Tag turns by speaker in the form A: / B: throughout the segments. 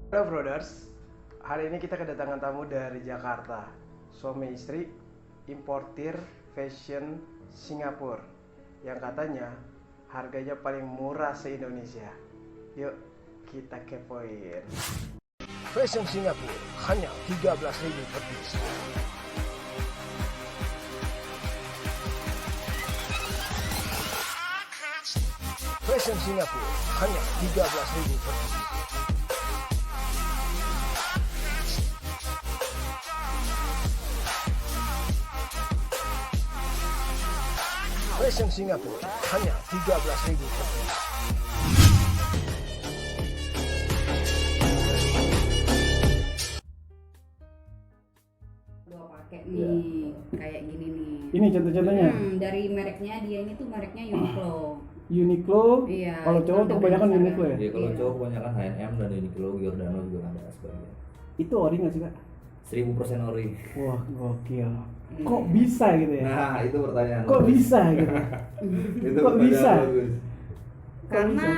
A: Halo Brothers, hari ini kita kedatangan tamu dari Jakarta. Suami istri importir fashion Singapura yang katanya harganya paling murah se-Indonesia. Yuk kita kepoin. Fashion Singapura hanya 13.000 per piece. Fashion Singapura hanya 13.000 per piece. Fashion Singapura hanya 13.000 per piece.
B: Gua pakai nih kayak gini nih.
C: Ini contoh-contohnya.
B: Dari mereknya dia ini tuh mereknya Uniqlo.
C: Uniqlo.
B: Iya.
C: Kalau cowok tuh kebanyakan
B: besar
C: Uniqlo ya.
D: Iya, kalau
B: Iya.
D: cowok kebanyakan H&M dan Uniqlo, Giordano juga ada sebagian.
C: Itu ori nggak sih kak?
D: 1000% ori.
C: Wah gokil. Kok bisa gitu ya?
D: Nah, itu pertanyaan.
C: Kok bisa gitu?
D: Itu
C: kok
D: pertanyaan
C: bisa?
D: bagus.
B: Karena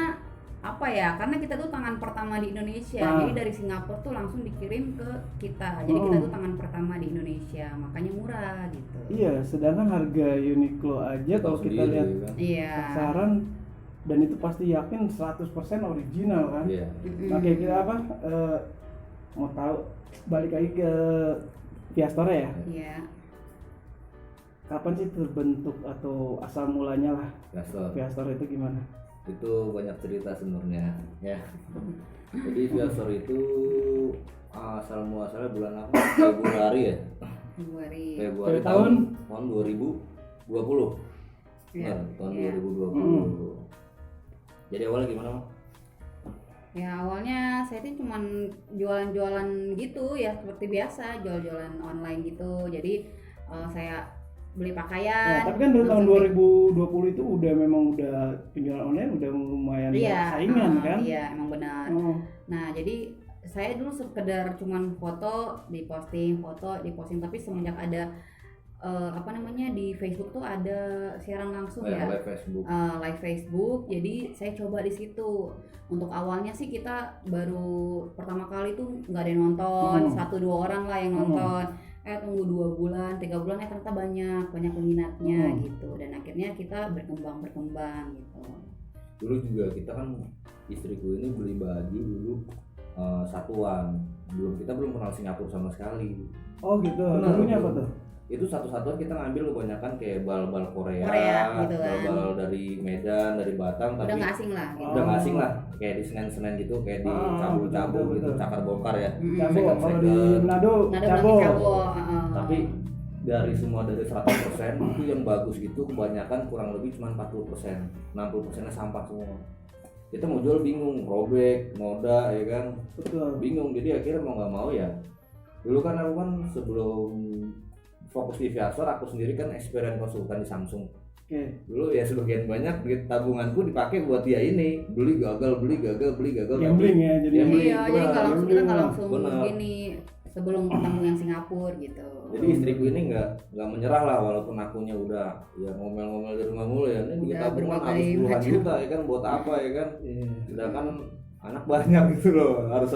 B: apa ya? Karena kita tuh tangan pertama di Indonesia.
C: Ah.
B: Jadi dari Singapura tuh langsung dikirim ke kita. Jadi kita tuh tangan pertama di Indonesia. Makanya murah gitu.
C: Iya, sedangkan harga Uniqlo aja kalau
D: Tahu
C: kita
D: sendiri,
C: lihat
D: kan?
B: Iya.
C: pasaran dan itu pasti yakin 100% original kan?
D: Iya.
C: Nah kayak kita apa? Mau tahu balik lagi ke Viastore ya?
B: Iya.
C: Kapan sih terbentuk atau asal mulanya lah
D: Viastor.
C: Viastore itu gimana?
D: Itu banyak cerita sebenarnya, ya. Jadi Viastor itu asal muasalnya bulan apa? Februari ya.
B: Februari.
D: Februari
C: Tahun?
D: tahun 2020.
B: Iya.
D: Benar, tahun
B: Iya.
D: 2020. Jadi awalnya gimana, Mak?
B: Ya awalnya saya tuh cuman jualan-jualan gitu ya seperti biasa, jual-jualan online gitu. Jadi saya beli
C: Nah,
B: pakaian.
C: tapi kan dari tahun
B: langsung
C: 2020 itu udah penjualan online udah lumayan
B: Iya,
C: saingan kan?
B: Iya, emang benar.
C: Oh,
B: Nah, jadi saya dulu sekedar cuman foto, diposting, tapi semenjak ada apa namanya di Facebook tuh ada siaran langsung ya.
D: Live Facebook.
B: Live Facebook, jadi saya coba di situ. Untuk awalnya sih kita baru pertama kali tuh nggak ada yang nonton, 1-2 orang lah yang nonton. Tunggu 2 bulan, 3 bulan, ternyata banyak peminatnya gitu. Dan akhirnya kita berkembang gitu.
D: Dulu juga kita kan istriku ini beli baju dulu satuan. Kita belum kenal Singapura sama sekali.
C: oh gitu.
D: Benar,
C: Dulunya
D: betul.
C: apa tuh?
D: Itu satu-satuan kita ngambil kebanyakan kayak bal-bal Korea,
B: gitu kan.
D: bal-bal dari Medan, dari Batam,
B: Udah
D: tapi
B: nggak asing lah gitu.
D: udah nggak asing lah, kayak di Senen-Senen gitu, kayak di cabul-cabul
C: betul,
D: gitu,
C: betul.
D: cakar bongkar ya.
C: Cabo, kalau di
D: Second.
C: Manado,
B: Nada
C: Cabo.
B: bilang cabo.
D: Tapi dari semua dari 100% itu yang bagus gitu kebanyakan kurang lebih cuma 40%, 60%-nya sampah semua. Kita mau jual bingung, robek, noda ya kan,
C: Betul.
D: bingung. Jadi akhirnya mau nggak mau ya. Dulu kan aku kan sebelum fokus di Viastor, aku sendiri kan experience konsultan di Samsung.
C: Oke.
D: Dulu ya sebagian banyak duit tabunganku dipakai buat dia ini, beli gagal.
C: Gambling ya jadi.
D: Gambling.
B: Iya, jadi nggak langsung kita nggak langsung
D: Benar.
B: gini sebelum ketemu yang Singapura gitu.
D: Jadi istriku ini nggak menyerah lah, walaupun akunya udah ya ngomel-ngomel di rumah mulu ya, ini duit
B: Udah
D: tabungan
B: berbagai
D: habis puluhan
B: macam.
D: juta ya kan, buat apa ya kan?
C: Iya.
D: Sedangkan anak banyak gitu loh, harus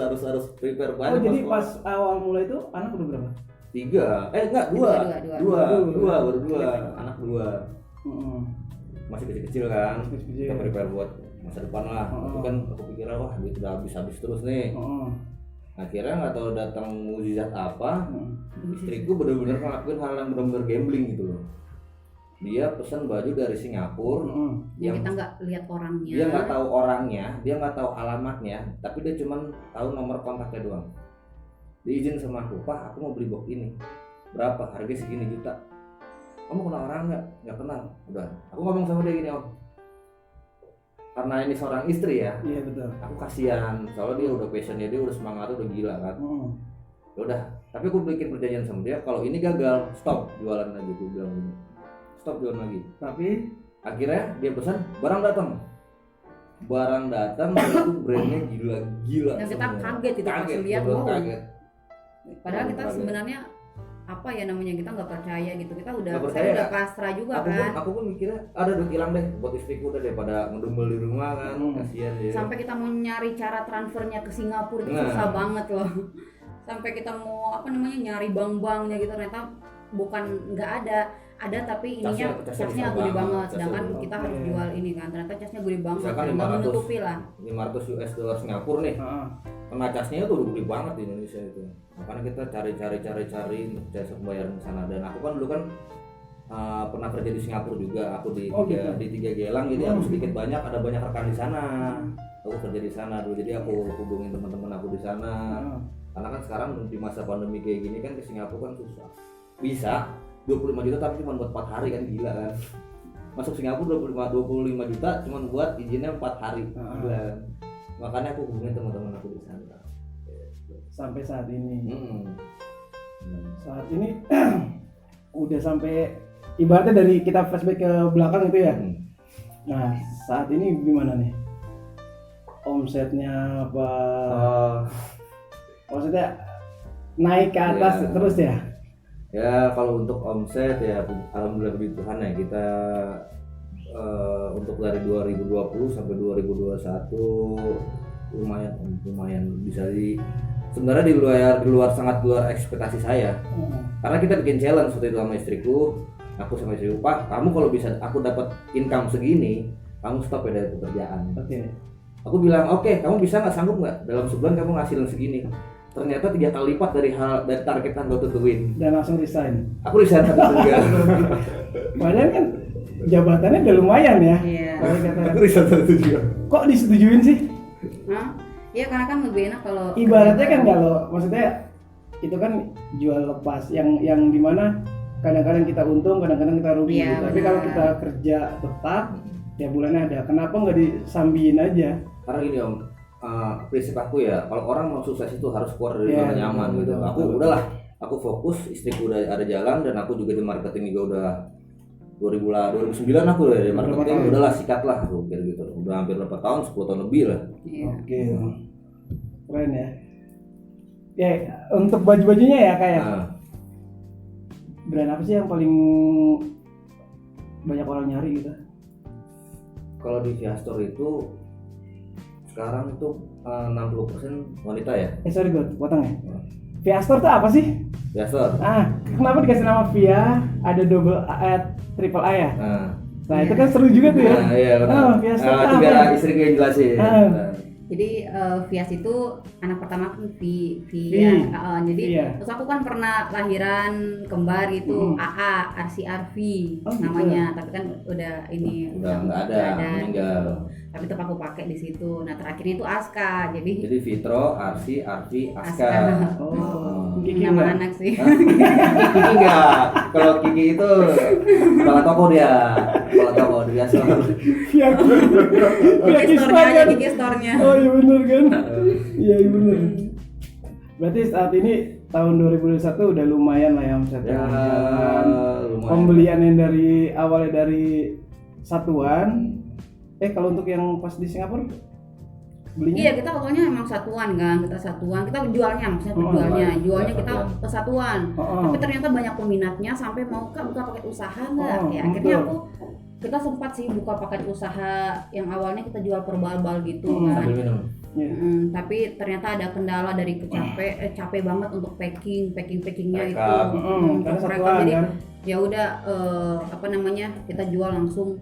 D: prepare
C: Oh
D: banyak.
C: jadi
D: sekolah.
C: pas awal mulai itu anak udah berapa?
D: 3, enggak
B: Dua.
D: baru 2, anak 2.
C: Heeh.
D: Masih kecil-kecil kan,
C: Masih kecil-kecil.
D: kita prepare buat masa depan lah. Itu kan aku pikir wah duit udah habis terus nih.
C: Heeh.
D: Akhirnya nggak tahu datang mukjizat apa,
C: Heeh.
D: istriku benar-benar ngelakuin hal yang benar-benar gambling gitu loh. Dia pesan baju dari Singapura,
C: Heeh.
B: Yang kita nggak lihat orangnya.
D: dia nggak tahu orangnya, dia nggak tahu alamatnya, tapi dia cuma tahu nomor kontaknya doang. Dia izin sama aku, Pak, aku mau beli box ini. Berapa? Harga segini juta. Kamu kenal orang nggak? Nggak kenal. Udah. Aku ngomong sama dia gini, Om. Karena ini seorang istri ya,
C: Iya betul.
D: aku kasihan. Soalnya dia udah passionnya, dia udah semangatnya udah gila kan.
C: Heeh.
D: Ya udah. Tapi aku bikin perjanjian sama dia, kalau ini gagal, stop jualan lagi. Aku bilang gini, stop jualan lagi.
C: Tapi
D: Akhirnya dia pesan, barang datang. Itu brandnya gila-gila.
B: Yang kita
D: semua.
B: kaget itu pas lihat,
D: bener
B: wow.
D: kaget.
B: Padahal kita
D: Kaget.
B: sebenarnya apa ya namanya, kita nggak percaya gitu, kita udah
D: Nggak
B: saya
D: percaya,
B: udah pasrah juga
D: aku
B: kan.
D: pun mikirnya ada duit hilang deh buat istriku udah daripada ngedumel di rumah kan, kasihan ya.
B: Sampai kita mau nyari cara transfernya ke Singapura itu
D: Nah.
B: susah banget loh. Sampai kita mau apa namanya nyari bank-banknya gitu, ternyata bukan nggak ada tapi ininya
D: Casnya
B: casnya
D: besar
B: gede
D: banget,
B: banget,
D: casnya
B: sedangkan
D: gede.
B: kita harus jual ini kan, ternyata casnya gede banget
D: Misalkan
B: dan nggak
D: 500.
B: menutupi lah.
D: 500 US dollar Singapura nih, kena casnya itu udah gede banget di Indonesia itu. Makanya kita cari untuk jasa pembayaran di sana. Dan aku kan dulu kan pernah kerja di Singapura juga, aku di tiga Gelang, jadi aku sedikit banyak ada banyak rekan di sana. Aku kerja di sana dulu, jadi aku hubungin teman-teman aku di sana. Karena kan sekarang di masa pandemi kayak gini kan ke Singapura kan susah. Bisa 25 juta tapi cuma buat 4 hari, kan gila kan. Masuk Singapura 25 juta cuma buat izinnya 4 hari. Gila kan. Makanya aku hubungin teman-teman aku di sana.
C: Sampai saat ini.
D: Saat
C: ini udah sampai ibaratnya dari kita flashback ke belakang itu ya. Nah, saat ini gimana nih? Omsetnya apa? Maksudnya naik ke atas terus ya?
D: Ya kalau untuk omset ya alhamdulillah puji Tuhan ya, kita untuk dari 2020 sampai 2021 lumayan bisa sebenarnya di luar sangat luar ekspektasi saya. Karena kita bikin challenge waktu itu sama istriku, aku sama istriku, Pak, kamu kalau bisa aku dapat income segini, kamu stop ya dari pekerjaan. Aku bilang, oke, kamu bisa nggak, sanggup nggak dalam sebulan kamu ngasilin segini? Ternyata 3 kali lipat dari target yang gue tentuin.
C: Dan langsung resign.
D: Aku resign juga.
C: Padahal kan jabatannya udah lumayan ya.
B: Iya.
D: Aku resign juga.
C: Kok disetujuin sih?
B: Iya karena kan lebih enak kalau
C: ibaratnya kan kalau maksudnya itu kan jual lepas yang dimana kadang-kadang kita untung, kadang-kadang kita rugi.
B: Iya,
C: Tapi kalau kita kerja tetap ya bulannya ada. Kenapa nggak disambiin aja?
D: Karena gini Om, prinsip aku ya, kalau orang mau sukses itu harus keluar dari zona nyaman gitu. Udahlah, aku fokus, istriku udah ada jalan dan aku juga di marketing juga udah 2009 aku udah di marketing, udahlah sikat lah aku gitu. Udah hampir berapa tahun, 10 tahun lebih lah.
C: Oke. Keren ya. Ya untuk baju-bajunya ya kayak brand apa sih yang paling banyak orang nyari gitu?
D: Kalau di Viastor itu sekarang itu 60% wanita ya.
C: Sorry gue potong ya. Viastor tuh apa sih?
D: Viastor.
C: Kenapa dikasih nama Via? Ada double A, triple A ya? Nah itu kan seru juga tuh ya.
D: Iya benar.
C: Viastor
D: itu biar istri gue jelasin.
B: Jadi Vias itu anak pertama kan jadi terus aku kan pernah lahiran kembar gitu, AA, Arsi namanya, tapi kan udah
D: nggak ada, meninggal.
B: Tapi tetap aku pakai di situ. Nah terakhirnya itu Aska, jadi
D: Fitro, Arsi, Arfi, Aska.
C: Kiki
B: nama
C: enggak?
B: anak sih.
D: Kiki enggak. Kalau Kiki itu kepala toko dia. Kepala toko dia
B: Kiki store-nya aja, Kiki store-nya.
C: Oh iya bener kan? Iya bener. Berarti saat ini tahun 2021 udah lumayan lah ya omsetnya.
D: Ya, lumayan.
C: Pembelian yang dari awalnya dari satuan. Kalau untuk yang pas di Singapura belinya?
B: Iya, kita awalnya emang satuan kan, kita jualnya jualnya kita kesatuan. Tapi ternyata banyak peminatnya sampai mau buka paket usaha nggak? Ya akhirnya kita sempat sih buka paket usaha yang awalnya kita jual per bal-bal gitu kan. Tapi ternyata ada kendala dari capek banget untuk packingnya itu. Jadi ya udah kita jual langsung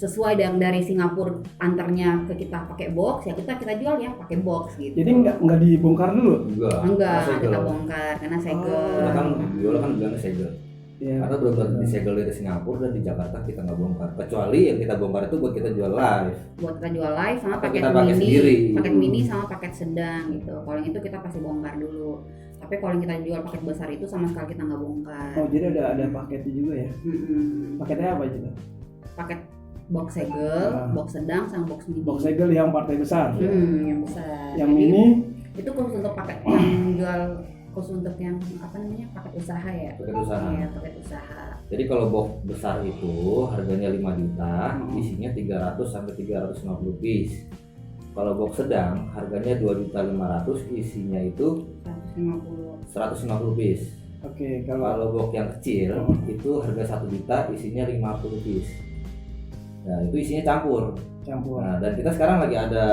B: sesuai dari Singapura antarnya ke kita pakai box, ya kita jual ya pakai box gitu.
C: Jadi nggak dibongkar dulu?
B: Enggak, kita bongkar karena segel.
D: Kita kan jual kan bilangnya segel. Karena benar-benar disegel dari Singapura dan di Jakarta kita nggak bongkar. Kecuali yang kita bongkar itu buat kita jual live.
B: Buat kita jual live sama paket mini sama paket sedang gitu. Kalau yang itu kita pasti bongkar dulu. Tapi kalau yang kita jual paket besar itu sama sekali kita nggak bongkar.
C: Oh jadi ada paketnya juga ya? Paketnya apa aja?
B: Paket box segel, box sedang, sama box mini.
C: Box segel yang partai besar.
B: Yang besar.
C: Yang mini
B: itu khusus untuk paket yang jual, khusus untuk yang paket usaha ya.
D: Paket usaha.
B: Iya, paket usaha.
D: Jadi kalau box besar itu harganya 5 juta, isinya 300 sampai 350 piece. Kalau box sedang harganya 2.500.000, isinya itu 150 piece.
C: Oke, kalau
D: Kalau box yang kecil itu harga 1 juta, isinya 50 piece. Nah itu isinya campur. Nah dan kita sekarang lagi ada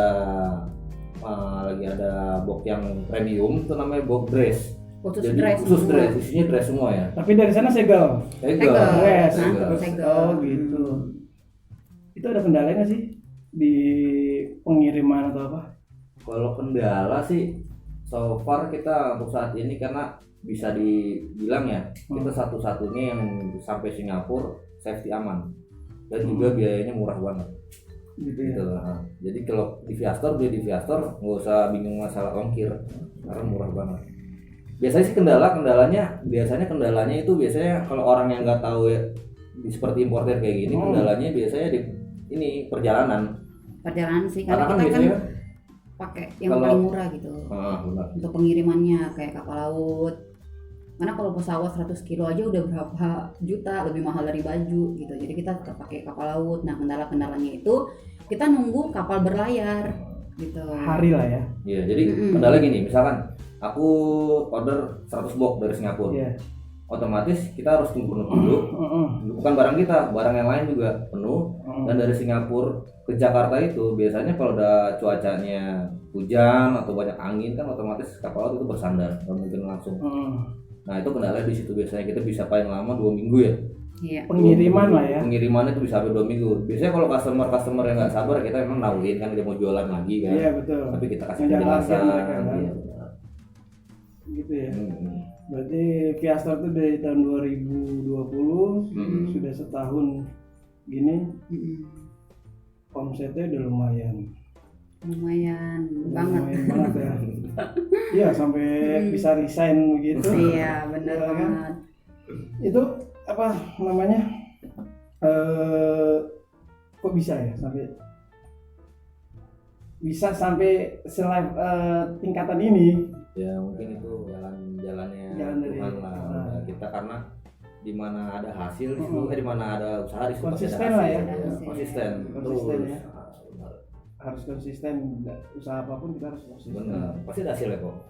D: box yang premium itu namanya box dress. Jadi khusus dress, isinya dress semua ya.
C: tapi dari sana segel.
B: Dress.
C: Terus, oh gitu. Itu ada kendala nggak sih di pengiriman atau apa?
D: Kalau kendala sih so far kita untuk saat ini karena bisa dibilang ya kita satu-satunya yang sampai Singapura safety aman dan juga biayanya murah banget gitu. Nah, jadi kalau di Viastor beli di Viastor nggak usah bingung masalah ongkir karena murah banget. Biasanya sih kendalanya itu biasanya kalau orang yang nggak tahu ya seperti importer kayak gini kendalanya biasanya di ini perjalanan sih
B: karena kita kan pakai yang paling murah gitu untuk pengirimannya kayak kapal laut. Karena kalau pesawat 100 kilo aja udah berapa juta, lebih mahal dari baju gitu. Jadi kita tetap pakai kapal laut. Nah kendalanya itu kita nunggu kapal berlayar gitu.
C: Hari lah ya.
D: Iya jadi kendala gini, misalkan aku order 100 box dari Singapura. Otomatis kita harus tunggu penuh dulu. Bukan barang kita, barang yang lain juga penuh. Dan dari Singapura ke Jakarta itu biasanya kalau udah cuacanya hujan atau banyak angin kan otomatis kapal laut itu bersandar, nggak mungkin langsung. Nah itu kendala di situ biasanya kita bisa paling lama 2 minggu ya.
B: Iya.
C: Pengiriman lah ya.
D: Pengiriman itu bisa sampai 2 minggu. Biasanya kalau customer yang nggak sabar kita memang naurin kan dia mau jualan lagi kan.
C: Iya betul.
D: Tapi kita kasih penjelasan.
C: Iya. Gitu ya. Berarti Viastor itu dari tahun 2020 sudah setahun gini. Omsetnya udah lumayan banget ya. Iya sampai bisa resign begitu.
B: Iya benar banget.
C: Itu apa namanya? Kok bisa ya sampai tingkatan ini?
D: Ya mungkin itu jalannya Tuhan lah. Kita karena di mana ada hasil di mana ada usaha di situ
C: konsisten lah ya.
D: Konsisten
C: ya. Harus konsisten, usaha apapun kita harus konsisten.
D: Benar, pasti ada hasilnya kok.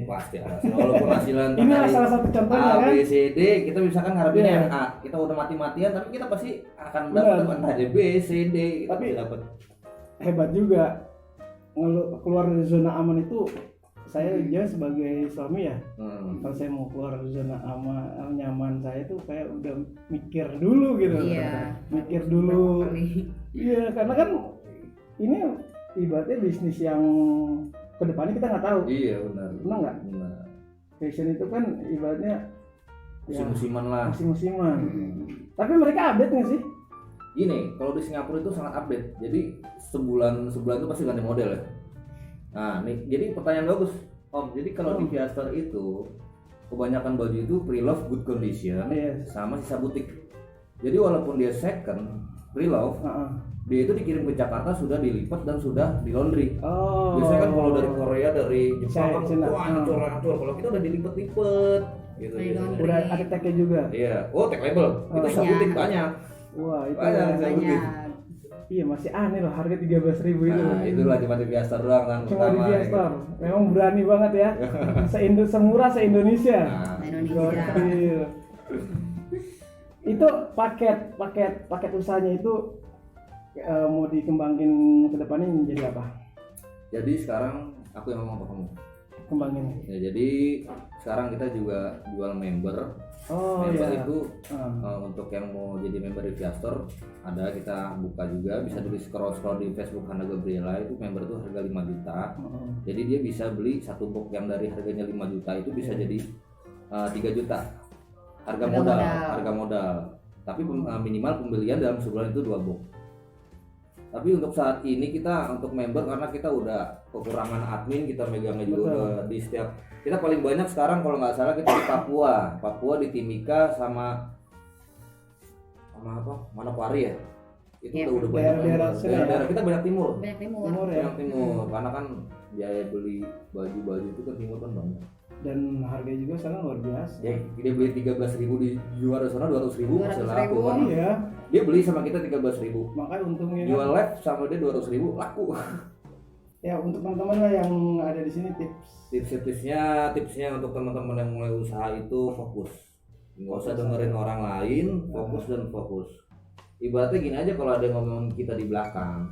D: Pasti ada hasil. Walaupun hasilan
C: ini salah satu contohnya
D: A,
C: kan.
D: B, C, D, kita misalkan ngarepin yang A, kita udah mati-matian, tapi kita pasti akan dapat entah D, B, C, D,
C: tapi
D: dapat.
C: Hebat juga keluar dari zona aman itu. Saya aja sebagai suami ya, kalau saya mau keluar dari zona nyaman saya tuh kayak udah mikir dulu gitu.
B: Iya.
C: Mikir dulu. Iya, karena kan ini ibaratnya bisnis yang kedepannya kita nggak tahu.
D: Iya benar.
C: Benar nggak?
D: Benar.
C: Fashion itu kan ibaratnya
D: musim-musiman lah.
C: Musim-musiman. Tapi mereka update nggak sih?
D: Gini, kalau di Singapura itu sangat update. Jadi sebulan itu pasti ganti model ya. Nah, nih, jadi pertanyaan bagus, Om. Jadi kalau di Viastor itu kebanyakan baju itu pre-love good condition sama sisa butik. Jadi walaupun dia second pre-love, dia itu dikirim ke Jakarta sudah dilipat dan sudah di laundry. Biasanya kan kalau dari Korea, dari Jepang kan wah hancur. Kalau kita udah dilipet-lipet gitu.
C: Udah ada tag-nya juga.
D: Iya. Oh, tag label. Itu sisa butik banyak.
C: Wah, itu
B: banyak.
C: Iya masih aneh loh harga 13.000 itu.
D: Nah, itulah cuma di Viastor doang kan.
C: Cuma di Viastor. Memang berani banget ya. Semurah se-Indonesia. Itu paket usahanya itu mau dikembangin ke depannya menjadi apa?
D: Jadi sekarang aku yang ngomong ke kamu.
C: Kembangin.
D: Ya, jadi sekarang kita juga jual member. Member itu untuk yang mau jadi member di Viastor ada, kita buka juga, bisa dulu scroll di Facebook Hana Gabriela, itu member itu harga 5 juta. Jadi dia bisa beli satu box yang dari harganya 5 juta itu bisa jadi 3 juta harga modal. Tapi minimal pembelian dalam sebulan itu 2 box. Tapi untuk saat ini kita untuk member karena kita udah kekurangan admin, kita megangnya juga di setiap, kita paling banyak sekarang kalau nggak salah kita di Papua di Timika sama apa Manokwari ya. Itu udah banyak daerah kita banyak timur karena kan biaya beli baju itu kan timur kan banyak.
C: Dan harganya juga sekarang luar biasa.
D: Ya, dia beli 13.000 di jual di sana 200.000 masih laku kan.
C: Iya.
D: Dia beli sama kita 13.000.
C: Makanya untungnya
D: jual live sama dia 200.000 laku.
C: Ya untuk teman-teman lah yang ada di sini
D: tipsnya untuk teman-teman yang mulai usaha itu fokus, nggak usah dengerin orang lain, fokus. Ibaratnya gini aja, kalau ada yang ngomongin kita di belakang,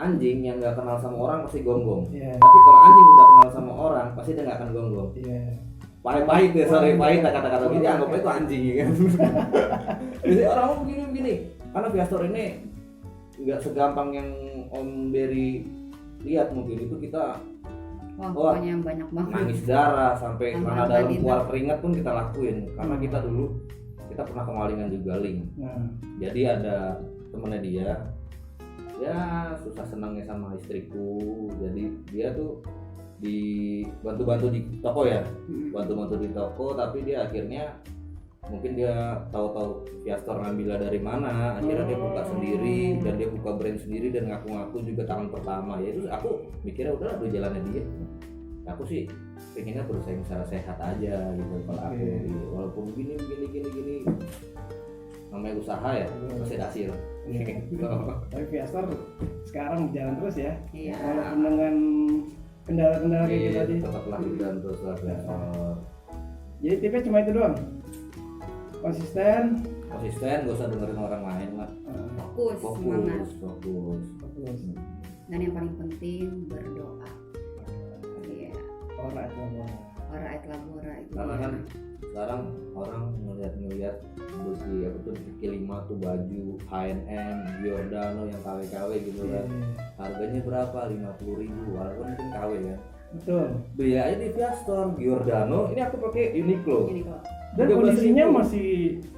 D: anjing yang nggak kenal sama orang pasti gonggong. Tapi kalau anjing udah kenal sama orang pasti dia nggak akan gonggong. Pahit deh, pahit kata-kata gini anggapnya itu anjing ya kan. Jadi orang mau begini karena Viastor ini nggak segampang yang Om Berry lihat. Mungkin itu kita
B: pokoknya banyak banget
D: nangis darah sampai mana dalam
B: adrenalin.
D: keluar keringat pun kita lakuin karena kita dulu pernah kemalingan juga link. Jadi ada temennya dia, ya susah senangnya sama istriku, jadi dia tuh bantu di toko ya, bantu di toko, tapi dia akhirnya mungkin dia tahu Viastor ngambilnya dari mana, akhirnya dia buka sendiri dan dia buka brand sendiri dan ngaku-ngaku juga tangan pertama. Ya itu aku mikirnya udah jalannya dia. Aku sih pengennya bersaing secara sehat aja gitu kalau aku, walaupun gini namanya usaha ya pasti ada hasil.
C: Tapi Viastor sekarang jalan terus ya,
B: Iya.
C: walaupun dengan kendala-kendala kayak gitu tadi.
D: Tetaplah jalan terus lah Viastor.
C: Jadi tipnya cuma itu doang, konsisten,
D: Gak usah dengerin orang lain lah.
B: semangat,
D: Fokus.
B: dan yang paling penting berdoa. Iya,
C: ora
B: ora et labora itu
D: Karena
B: ya.
D: kan sekarang orang ngeliat beli apa tuh kaki 5 tuh baju H&M, Giordano yang KW gitu kan. Harganya berapa? 50.000. Walaupun mungkin KW ya.
C: Betul.
D: Beli aja di Viastor, Giordano. Ini aku pakai Uniqlo.
B: Ini kok
C: Dan
D: 13.000.
C: kondisinya masih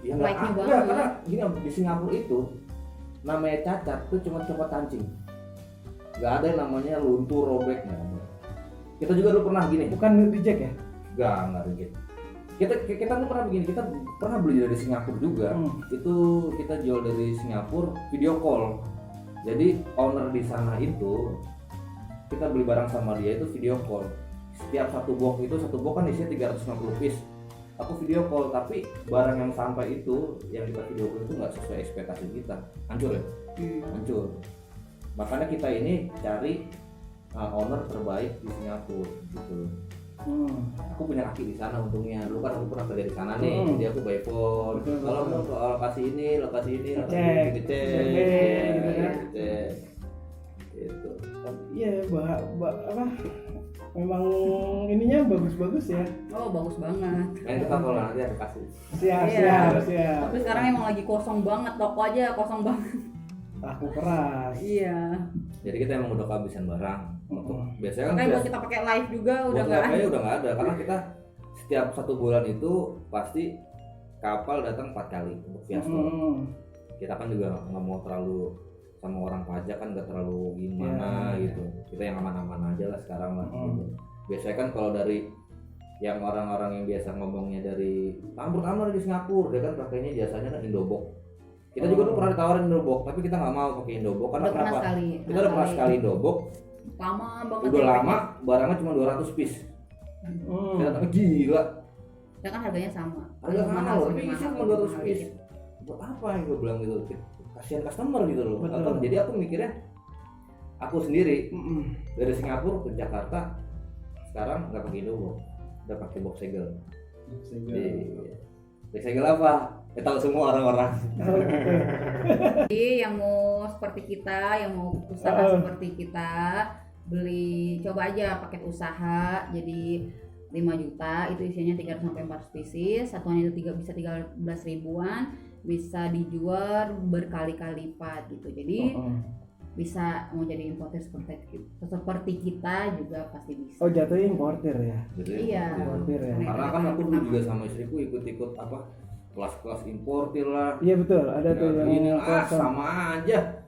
D: Ya nggak
B: Like-nya
D: ada,
B: banget.
D: karena gini di Singapura itu namanya cacat tuh cuma copot kancing. Nggak ada yang namanya luntur, robek, nggak ada. Kita juga dulu pernah gini.
C: bukan reject ya?
D: Nggak rigid. Kita tuh pernah begini, kita pernah beli dari Singapura juga. Itu kita jual dari Singapura video call. Jadi owner di sana itu kita beli barang sama dia itu video call. Setiap satu box kan isinya 350 piece. Aku video call, tapi barang yang sampai itu yang kita video call itu nggak sesuai ekspektasi kita, hancur ya, hancur. Makanya kita ini cari owner terbaik di Singapura gitu. Aku punya kaki di sana untungnya. Dulu kan aku pernah kerja di sana nih. Jadi aku by phone. Kalau mau ke lokasi ini, ngecek. Gitu.
C: Iya, apa? Memang ininya bagus-bagus ya.
B: oh bagus banget.
D: Nah, itu kan kalau nanti aku kasih.
C: Siap.
B: Tapi sekarang emang lagi kosong banget, toko aja kosong banget.
C: Laku keras.
B: Iya.
D: Jadi kita emang udah kehabisan barang. Biasanya kan
B: Makanya buat kita pakai live juga udah nggak ada.
D: udah nggak ada karena kita setiap 1 bulan itu pasti kapal datang 4 kali untuk Viastor. Kita kan juga nggak mau terlalu sama orang pajak kan nggak terlalu gimana gitu. Kita yang aman-aman aja lah sekarang lah. Gitu. Biasanya kan kalau dari yang orang-orang yang biasa ngomongnya dari pertama di Singapura, dia kan pakainya jasanya kan Indobox. Kita juga tuh pernah ditawarin Indobox, tapi kita nggak mau pakai Indobox karena
B: Udah pernah
D: kenapa?
B: sekali.
D: Kita udah pernah sekali Indobox,
B: Lama banget.
D: udah lama, barangnya cuma 200 piece. Kita tanya gila.
B: Ya kan harganya sama.
D: Harga mahal loh, tapi
B: Mahal,
D: isi cuma
B: mahal,
D: 200
B: mahal
D: piece.
B: gitu.
D: Buat apa yang gue bilang gitu? Kasihan customer gitu loh.
C: Betul.
D: Atau, jadi aku mikirnya, aku sendiri dari Singapura ke Jakarta sekarang nggak pakai Indobox, udah pakai box segel. Box segel apa? Tahu semua orang-orang.
B: Jadi yang mau seperti kita, yang mau usaha seperti kita, beli coba aja paket usaha. Jadi 5 juta itu isinya 300 sampai 400 pieces, satuannya itu bisa 13 ribuan, bisa dijual berkali-kali lipat gitu. Jadi bisa mau jadi importer seperti kita juga pasti bisa.
C: Oh, jatuhnya importer ya?
B: Iya.
C: Importer ya.
D: Karena kan aku dulu juga sama istriku ikut-ikut apa kelas-kelas importir lah.
C: Iya betul, ada tuh yang
D: ini
C: kosong.
D: sama aja.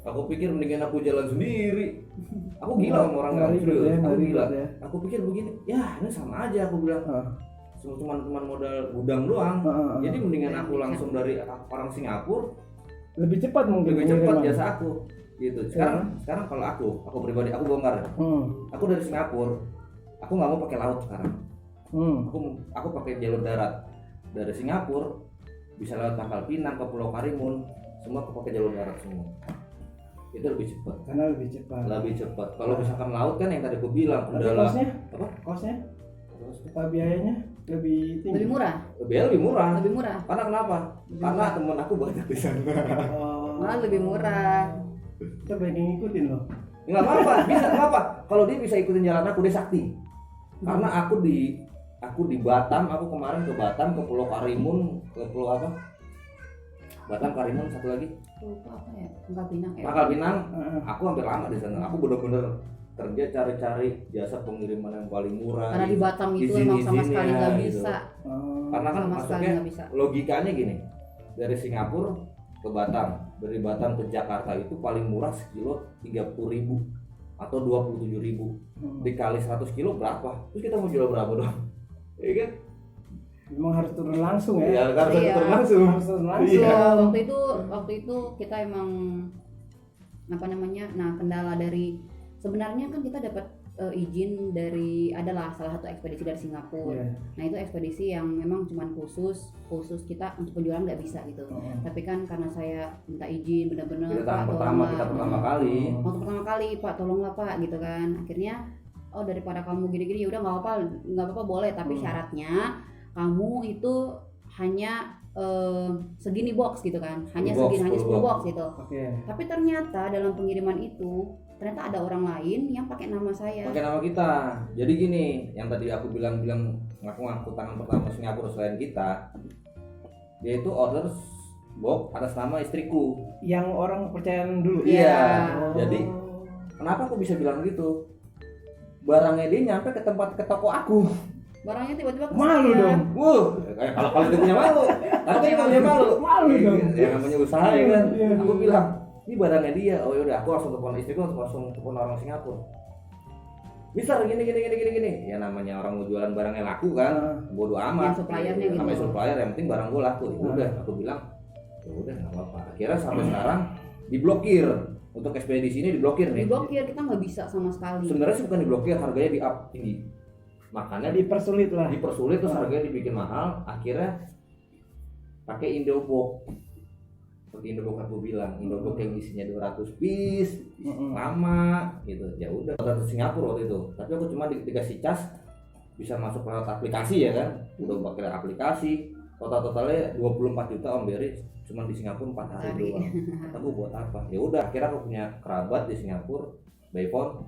D: Aku pikir mendingan aku jalan sendiri. Aku gila sama orang
C: Nggak ribet ya,
D: aku
C: nggak
D: gila.
C: ribet ya.
D: Aku pikir begini, ya ini sama aja aku bilang. Cuma modal gudang doang. Jadi mendingan aku langsung dari orang Singapura.
C: Lebih cepat mungkin.
D: Lebih cepat
C: pengiriman.
D: jasa aku. Gitu. Sekarang kalau aku pribadi aku bongkar. Aku dari Singapura. Aku nggak mau pakai laut sekarang. Aku pakai jalur darat. Dari Singapura bisa lewat Pangkal Pinang ke Pulau Karimun, semua aku pakai jalur darat semua. itu lebih cepat.
C: Karena lebih cepat.
D: Lebih cepat. Kalau misalkan laut kan yang tadi aku bilang
C: Tapi
D: kendala
C: kosnya? Kosnya? Apa biayanya lebih tinggi?
B: Lebih murah.
D: lebih murah.
B: Lebih murah.
D: Karena kenapa? Karena temen aku banyak di sana.
B: Malah lebih murah.
C: Kita pengen ngikutin loh.
D: Nggak apa-apa, bisa nggak apa. Kalau dia bisa ikutin jalan aku, dia sakti. Karena aku di Batam, aku kemarin ke Batam, ke Pulau Karimun, ke Pulau apa? Batam, Karimun, satu lagi.
B: Lupa apa ya? Pangkal Pinang.
D: Pangkal Pinang. Aku hampir lama di sana. Aku bener-bener kerja cari-cari jasa pengiriman yang paling murah.
B: Karena di Batam itu emang sama sekali nggak
D: gitu.
B: bisa.
D: Karena kan
B: Sama sekali
D: maksudnya
B: nggak bisa.
D: logikanya gini, dari Singapura ke Batam, dari Batam ke Jakarta itu paling murah sekilo 30.000 atau 27.000 dikali 100 kilo berapa? Terus kita mau jual berapa dong? Iya kan?
C: Memang harus turun langsung ya.
D: Ya karena
B: Iya.
D: turun langsung.
C: Harus turun langsung.
D: Iya.
B: Waktu itu kita emang apa namanya? Nah, kendala dari sebenarnya kan kita dapat izin dari adalah salah satu ekspedisi dari Singapura.
C: Iya.
B: Nah, itu ekspedisi yang memang cuman khusus kita untuk penjualan nggak bisa gitu. Tapi kan karena saya minta izin benar-benar
D: Kita tahun
B: Pak,
D: pertama,
B: tolonglah.
D: kita pertama kali.
B: Waktu pertama kali Pak tolonglah Pak gitu kan. Akhirnya oh daripada kamu gini-gini ya udah nggak apa-apa boleh, tapi syaratnya kamu itu hanya segini box gitu kan, hanya
D: 10
B: 10 box gitu.
C: Oke.
B: Tapi ternyata dalam pengiriman itu ternyata ada orang lain yang pakai nama saya.
D: Pakai nama kita. Jadi gini, yang tadi aku bilang ngaku tangan pertama Singapura selain kita, dia itu order box atas nama istriku.
C: Yang orang percayaan dulu.
D: Iya.
C: Oh.
D: Jadi kenapa aku bisa bilang gitu? Barangnya dia nyampe ke toko aku.
B: Barangnya tiba-tiba ke
C: Malu
B: saya.
C: dong.
D: Kalau dia punya malu, tapi dia punya malu.
C: Malu dong.
D: Ya namanya usaha ya kan.
C: Iya.
D: Aku bilang, ini barangnya dia. Oh yaudah, aku langsung telepon istriku, langsung telepon orang Singapura. Mister gini. Ya namanya orang mau jualan barangnya laku kan, bodo amat.
B: Yang suppliernya gitu.
D: Namanya supplier, yang penting barang gua laku. Ya udah, aku bilang, ya udah nggak apa-apa. Akhirnya sampai sekarang diblokir. Untuk ekspedisi ini diblokir nih.
B: Diblokir, kita nggak bisa sama sekali.
D: Sebenarnya sih bukan diblokir, harganya di up tinggi. Makanya
C: Dipersulit lah.
D: dipersulit terus harganya dibikin mahal. Akhirnya pakai Indobox. Seperti Indobox aku bilang, Indobox yang isinya 200 piece, lama gitu. Ya udah, ke Singapura waktu itu. Tapi aku cuma dikasih cas bisa masuk lewat aplikasi ya kan. Udah pakai aplikasi. Totalnya 24 juta Om Beri cuma di Singapura 4 hari doang. Aku buat apa? Ya udah, akhirnya aku punya kerabat di Singapura, by phone.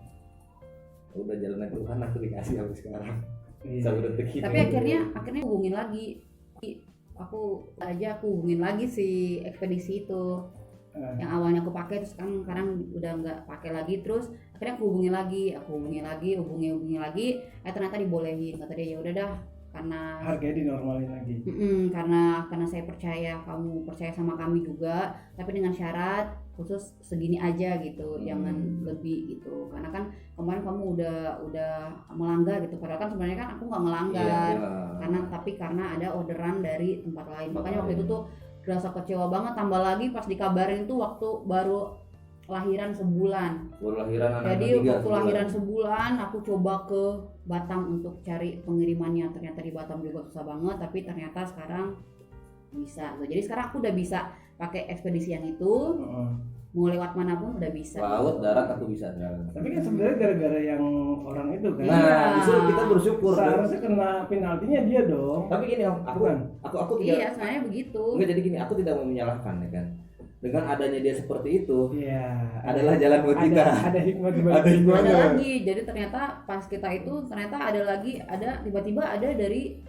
D: Udah jalan ke Tuhan, aku dikasih sampai sekarang. Sampai detik ini.
B: Tapi akhirnya hubungin lagi. Aku hubungin lagi si ekspedisi itu. Yang awalnya aku pakai terus kan sekarang udah nggak pakai lagi, terus akhirnya aku hubungin lagi. Ternyata dibolehin, kata dia ya udah dah, karena
C: Harganya dinormalin lagi.
B: karena saya percaya kamu percaya sama kami juga, tapi dengan syarat khusus segini aja gitu, jangan lebih gitu, karena kan kemarin kamu udah melanggar gitu, padahal kan sebenarnya kan aku nggak melanggar. Karena ada orderan dari tempat lain, makanya waktu itu tuh rasa kecewa banget, tambah lagi pas dikabarin tuh waktu baru lahiran sebulan. Jadi waktu lahiran sebulan aku coba ke Batam untuk cari pengirimannya, ternyata di Batam juga susah banget, tapi ternyata sekarang bisa. Jadi sekarang aku udah bisa pakai ekspedisi yang itu, mau lewat manapun udah bisa.
D: Laut, darat aku bisa jalan.
C: Tapi kan sebenarnya gara-gara yang orang itu kan.
D: Nah, justru kita bersyukur.
C: Seharusnya kena penaltinya dia dong.
D: Tapi gini Om, aku tidak.
B: Iya, sebenarnya begitu.
D: Enggak, jadi gini, aku tidak mau menyalahkan ya kan. Dengan adanya dia seperti itu,
C: Iya.
D: adalah jalan buat kita.
C: Ada hikmah di balik.
D: Ada hikmah.
B: Ada lagi, jadi ternyata pas kita itu ternyata ada tiba-tiba ada dari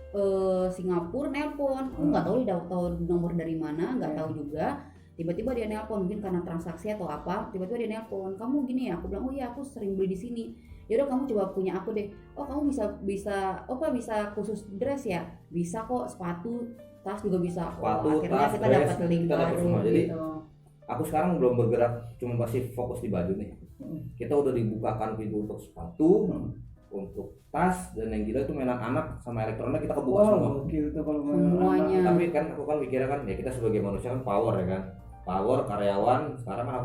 B: Singapura nelpon. Aku nggak tahu dia tahu nomor dari mana, nggak tahu juga. Tiba-tiba dia nelpon, mungkin karena transaksi atau apa. Tiba-tiba dia nelpon, kamu gini ya? Aku bilang, oh iya aku sering beli di sini. Ya udah kamu coba punya aku deh. Oh kamu bisa khusus dress ya? Bisa kok, sepatu, tas juga bisa.
D: Sepatu,
B: akhirnya
D: tas,
B: kita
D: dress,
B: dapat link
D: kita dapat
B: baru
D: semua. Jadi,
B: gitu.
D: Aku sekarang belum bergerak, cuma masih fokus di baju nih. Kita udah dibukakan pintu untuk sepatu, untuk tas, dan yang gila itu mainan anak sama elektronik kita kebuka semua.
C: Gokil tuh kalau
B: Semuanya.
D: Tapi kan aku kan mikirnya kan ya kita sebagai manusia kan power ya kan. Power karyawan, sekarang kan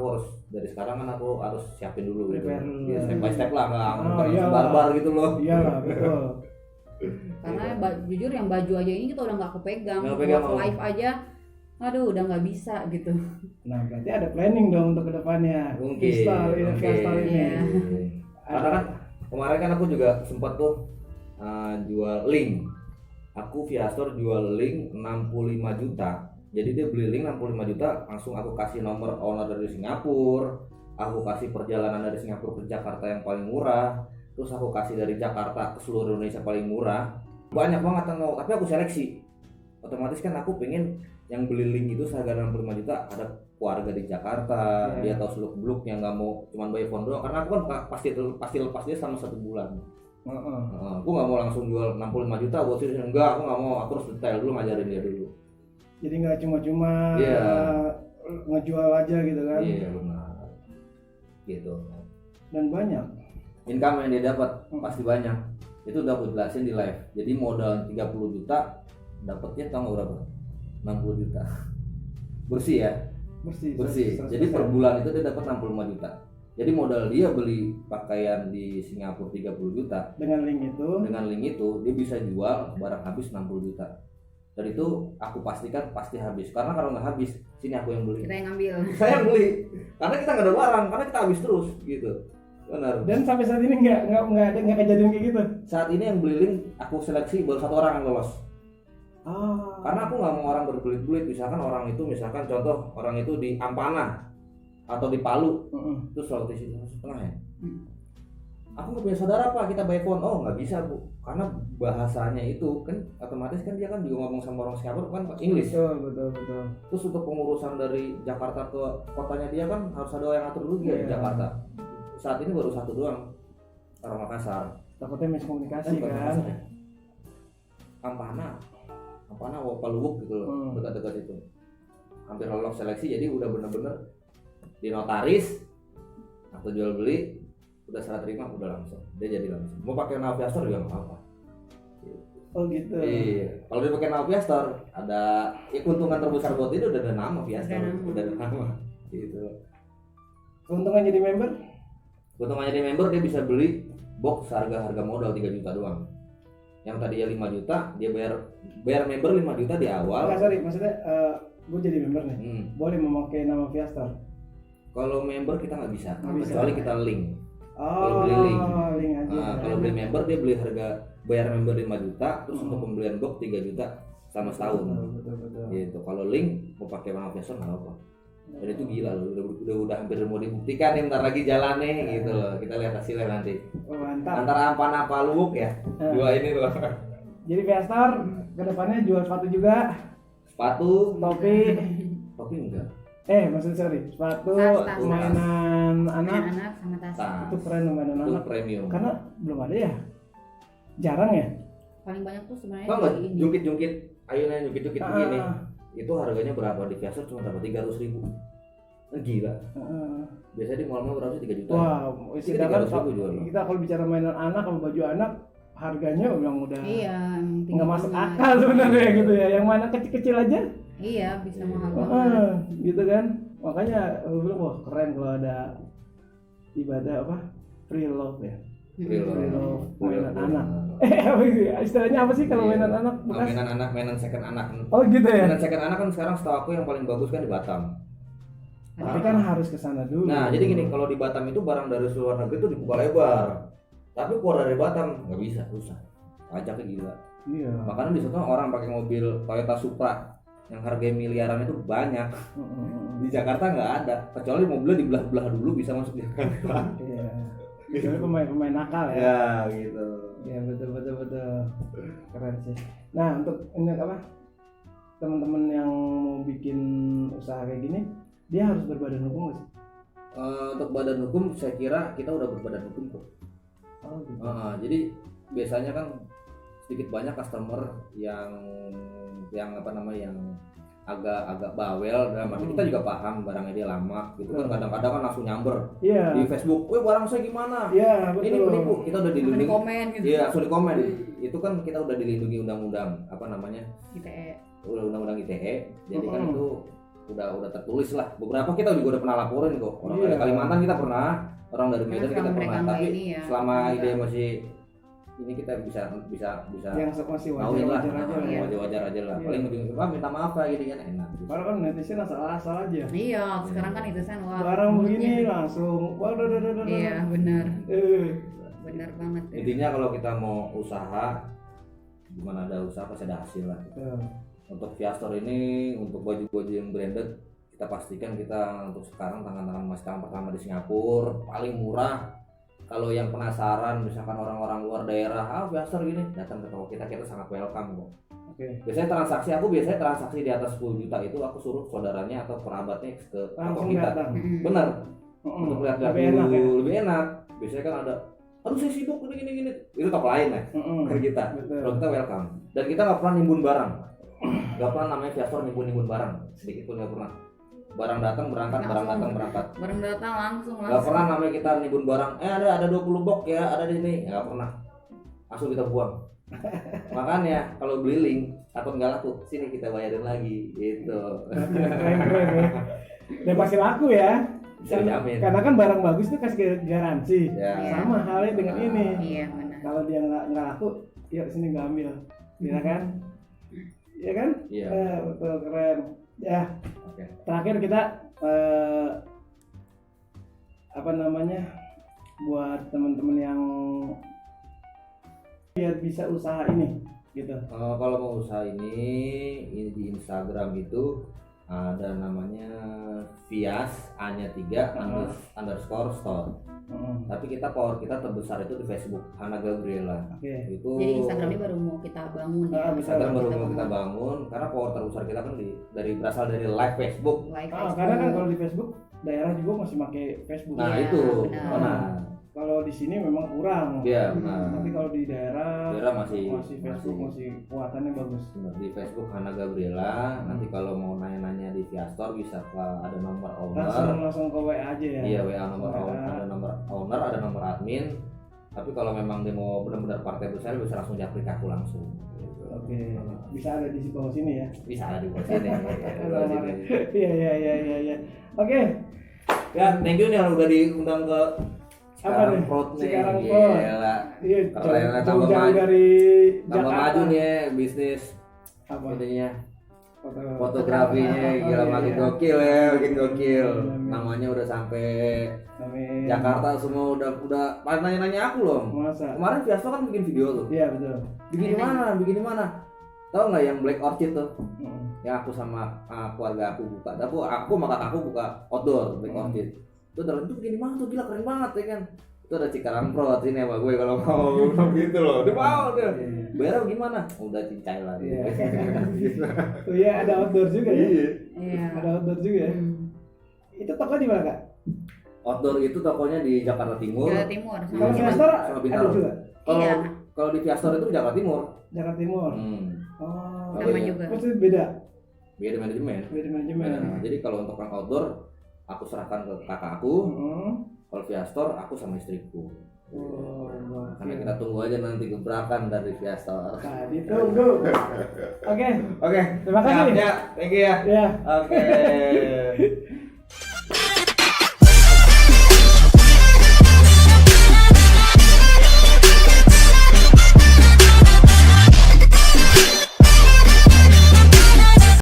D: aku harus siapin dulu gitu.
C: Prepare dulu.
D: Ya, step by step lah, nggak
C: iya.
D: barbar gitu loh.
C: Iyalah, betul.
B: Karena jujur yang baju aja ini kita udah nggak kepegang.
D: Nggak kepegang,
B: Buat live aja aduh udah nggak bisa gitu.
C: Nah berarti ada planning dong untuk kedepannya.
D: Mungkin.
C: Install ini.
B: Iya.
D: Karena kan kemarin kan aku juga sempat tuh jual link. Aku Viastor jual link 65 juta. Jadi dia beli link 65 juta, langsung aku kasih nomor owner dari Singapura, aku kasih perjalanan dari Singapura ke Jakarta yang paling murah, terus aku kasih dari Jakarta ke seluruh Indonesia paling murah. Banyak banget yang mau, tapi aku seleksi. Otomatis kan aku pengen yang beli link itu seharga 65 juta ada keluarga di Jakarta, dia tahu seluk-beluknya, nggak mau cuma by phone doang. Karena aku kan pasti lepas dia selama 1 bulan. Aku nggak mau langsung jual 65 juta buat sih, enggak, aku nggak mau, aku harus detail dulu, ngajarin dia dulu.
C: Jadi nggak cuma-cuma ngejual aja gitu kan?
D: Iya benar. Gitu.
C: Dan banyak.
D: Income yang dia dapat pasti banyak. Itu udah aku jelasin di live. Jadi modal 30 juta dapatnya tahu nggak berapa? 60 juta. Bersih ya? Bersih. Jadi per bulan itu dia dapat 65 juta. Jadi modal dia beli pakaian di Singapura 30 juta. Dengan link itu dia bisa jual barang habis 60 juta. Dan itu aku pastikan pasti habis. Karena kalau nggak habis, sini aku yang beli.
B: Kita yang ngambil.
D: Saya yang beli. Karena kita nggak ada barang, karena kita habis terus gitu. Benar.
C: Dan sampai saat ini nggak kejadian kayak gitu.
D: Saat ini yang beli link aku seleksi baru 1 orang yang lolos. Karena aku nggak mau orang berbelit-belit. Misalkan contoh orang itu di Ampana atau di Palu, terus Sulawesi Tengah ya. Aku nggak punya saudara Pak, kita by phone. Oh nggak bisa Bu, karena bahasanya itu kan otomatis kan dia kan juga ngomong sama orang Singapura kan English.
C: Betul.
D: Terus untuk pengurusan dari Jakarta ke kotanya dia kan harus ada yang atur dulu dia di Jakarta. Saat ini baru 1 doang, orang Makassar.
C: Takutnya miskomunikasi kan.
D: Ampana Paluwuk gitu loh, dekat-dekat itu. Hampir lolos seleksi, jadi udah bener-bener di notaris atau jual beli, udah serah terima, udah langsung. Dia jadi langsung. Mau pakai Naviastor juga nggak apa-apa.
C: Oh gitu.
D: Iya. Kalau dia pakai Naviastor, ada keuntungan terbesar buat dia udah ada nama Viastor, udah ada nama. Gitu.
C: Keuntungan jadi member?
D: Keuntungannya jadi member dia bisa beli box harga modal 3 juta doang. Yang tadinya 5 juta dia bayar member 5 juta di awal.
C: Sorry, maksudnya gue jadi member nih. Boleh memakai nama Viastor?
D: Kalau member kita nggak bisa, kecuali kita link.
C: Kalau
D: beli link
C: aja.
D: Kalau beli member dia beli harga bayar member 5 juta, terus untuk pembelian box 3 juta selama setahun.
C: Betul.
D: Gitu. Kalau link mau pakai nama Viastor nggak apa. Dan itu gila loh, udah hampir mau dibuktikan nih, bentar lagi jalannya gitu loh. Kita lihat hasilnya nanti.
C: Mantap.
D: Antara Ampana Paluwuk ya, dua ini loh.
C: Jadi Viastor kedepannya jual sepatu juga.
D: Sepatu,
C: topi
D: enggak.
C: Sorry, sepatu,
B: Tas.
C: mainan anak
B: sama tas.
C: itu keren, mainan
D: Itu
C: anak.
D: premium.
C: Karena belum ada ya, jarang ya.
B: Paling banyak tuh sebenarnya
D: Tau nggak
B: di ini.
D: jungkit ayunan jungkit begini, itu harganya berapa di Viastor cuma dapat 300.000. Gila. Biasanya di mall-mall berapa sih 3 juta?
C: Wow,
D: Ini
C: sedangkan
D: 300.000 jual.
C: kita kalau bicara mainan anak sama baju anak harganya udah
B: Iya,
C: nggak masuk akal sebenarnya gitu ya. Yang mana kecil-kecil aja
B: Iya, bisa mahal banget.
C: gitu kan. Makanya aku bilang wah keren kalau ada ibadah apa free love ya. Free love mainan anak. Istilahnya apa sih kalau mainan anak bekas?
D: Mainan anak, mainan second anak.
C: Oh gitu ya.
D: Mainan second anak kan sekarang setahu aku yang paling bagus kan di Batam.
C: Tapi kan harus ke sana dulu.
D: Nah, jadi gini, kalau di Batam itu barang dari luar negeri itu dibuka lebar. Tapi keluar dari Batam nggak bisa, susah. Pajaknya gila.
C: Iya.
D: Makanya di sana orang pakai mobil Toyota Supra yang harganya miliaran itu banyak. Di Jakarta nggak ada, kecuali mobilnya dibelah-belah dulu bisa masuk di Jakarta.
C: Iya. Jadi pemain nakal ya.
D: Ya, gitu.
C: Ya betul. Keren sih. Nah, untuk ini apa? Teman-teman yang mau bikin usaha kayak gini, dia harus berbadan hukum nggak sih?
D: Untuk badan hukum saya kira kita udah berbadan hukum kok.
C: Oh gitu.
D: Jadi biasanya kan sedikit banyak customer yang agak bawel, dalam arti kita juga paham barangnya dia lama gitu kan, kadang-kadang kan langsung nyamber di Facebook, weh barang saya gimana?
C: Iya betul.
D: Ini penipu, kita udah dilindungi.
B: Komen gitu.
D: Iya langsung di komen. Itu kan kita udah dilindungi undang-undang
B: ITE.
D: undang-undang ITE, jadi kan itu udah tertulis lah. Beberapa kita juga udah pernah laporin kok. Orang dari Kalimantan kita pernah, orang dari Medan kita pernah. Tapi selama ide masih ini kita bisa
C: yang masih
D: ngawin lah,
C: wajar-wajar aja lah ya.
D: wajar-wajar aja lah.
C: Iya.
D: Paling ujung-ujungnya minta maaf lah gini kan enak.
C: Karena kan netizen asal-asal aja.
B: Iya, sekarang kan itu kan wah.
C: Barang begini
B: mulutnya.
C: langsung, waduh,
B: Iya, benar.
C: eh,
B: Benar banget. Ya.
D: Intinya kalau kita mau usaha, gimana ada usaha pasti ada hasil lah. Untuk Viastor ini, untuk baju-baju yang branded, kita pastikan kita untuk sekarang tangan-tangan mas tangan pertama di Singapura, paling murah. Kalau yang penasaran, misalkan orang-orang luar daerah, Viastor gini, datang ke toko kita sangat welcome kok. Biasanya transaksi di atas 10 juta itu aku suruh saudaranya atau kerabatnya ke toko
C: langsung
D: kita.
C: datang.
D: Bener. Untuk lihat-lihat
C: Lebih enak,
D: dulu,
C: ya?
D: lebih enak. Biasanya kan ada, aduh saya sibuk gini. Itu toko lain ya, dari kita.
C: Betul.
D: Kalau kita welcome. Dan kita nggak pernah nimbun barang. Nggak pernah namanya Viastor nimbun barang. Sedikit pun nggak pernah. Barang datang berangkat, barang datang berangkat.
B: Barang datang langsung.
D: Nggak pernah namanya kita nimbun barang. Ada 20 box ya, ada di sini. Nggak pernah. Langsung kita buang. Makanya kalau beli link takut nggak laku, sini kita bayarin lagi gitu.
C: Keren ya. Dan pasti laku ya.
D: Bisa dijamin.
C: Karena kan barang bagus itu kasih garansi.
D: Ya.
C: Sama halnya dengan ini.
B: Iya, benar.
C: Kalau dia nggak laku, yuk sini nggak ambil, ya kan? Iya kan?
D: Iya.
C: Betul, keren. Ya.
D: Oke.
C: Terakhir kita apa namanya, buat teman-teman yang biar bisa usaha ini, gitu.
D: Kalau mau usaha ini di Instagram itu ada namanya Vias A-nya 3 underscore store. Tapi kita power kita terbesar itu di Facebook Hana Gabriela. Itu
B: Jadi Instagram ini baru mau kita bangun ya.
D: Instagram baru mau kita bangun karena power terbesar kita kan berasal dari live Facebook.
B: Live
C: Karena kan kalau di Facebook daerah juga masih pakai Facebook.
D: Nah
B: Iya,
D: itu
B: benar.
D: benar.
C: Kalau di sini memang kurang.
D: Iya benar.
C: Tapi kalau di daerah
D: masih
C: Facebook masih kuatannya bagus.
D: benar. Di Facebook Hana Gabriela. Nanti kalau mau nanya-nanya di Viastor bisa ke ada nomor owner.
C: Langsung ke WA aja ya.
D: Iya WA nomor owner, ada nomor owner, ada nomor admin. Tapi kalau memang dia mau benar-benar partai besar bisa langsung japri ke aku langsung. Gitu.
C: Oke. Bisa ada di bawah sini ya.
D: Bisa ada di bawah sini.
C: Iya. Oke.
D: Ya, thank you nih yang udah diundang ke
C: Apa nih?
D: Sekarang Prod nih.
C: Sekarang Prod.
D: Gila.
C: Iya,
D: Keren, tambah
C: jauh
D: maju.
C: dari
D: Tambah
C: Jakarta.
D: maju nih ya, bisnis
C: Apa?
D: ininya.
C: Foto-
D: Fotografinya gila
C: iya.
D: makin gokil ya, makin gokil.
C: Amin.
D: Namanya udah sampai
C: Amin.
D: Jakarta semua udah pada nanya-nanya aku loh.
C: Masa?
D: Kemarin Viasto kan bikin video tuh.
C: Iya betul.
D: Bikin di mana? Tahu nggak yang Black Orchid tuh?
C: Hmm.
D: Yang aku sama keluarga aku buka. Aku sama kakakku buka outdoor Black Orchid. Itu dalam itu begini mana tuh gila keren banget ya kan. Itu ada Cikarang Prod ini sama gue kalau mau gitu loh. Dia mau dia. Bayar gimana? Udah cincai lah.
C: Iya. Oh iya, ada outdoor juga ya.
B: Iya.
C: Ada outdoor juga ya. Itu toko di mana, Kak?
D: Outdoor itu tokonya di Jakarta Timur.
B: Jawa Timur.
C: Kalau
D: Iya.
C: Viastor
D: Sama
C: ada
D: Bintaro.
C: juga.
B: Iya.
D: Kalau di Viastor itu Jakarta Timur.
C: Jakarta Timur.
D: Oh,
B: Sama
D: iya.
B: juga.
C: Maksudnya beda.
D: Beda manajemen.
C: Beda manajemen.
D: Nah, jadi kalau untuk yang outdoor aku serahkan ke kakak aku. Kalau Viastor aku sama istriku.
C: Oh,
D: Karena kita tunggu aja nanti gebrakan dari Viastor.
C: Nah, ditunggu. Oke.
D: Oke.
C: Terima kasih.
D: Ya, thank you ya.
C: Ya.
D: Oke.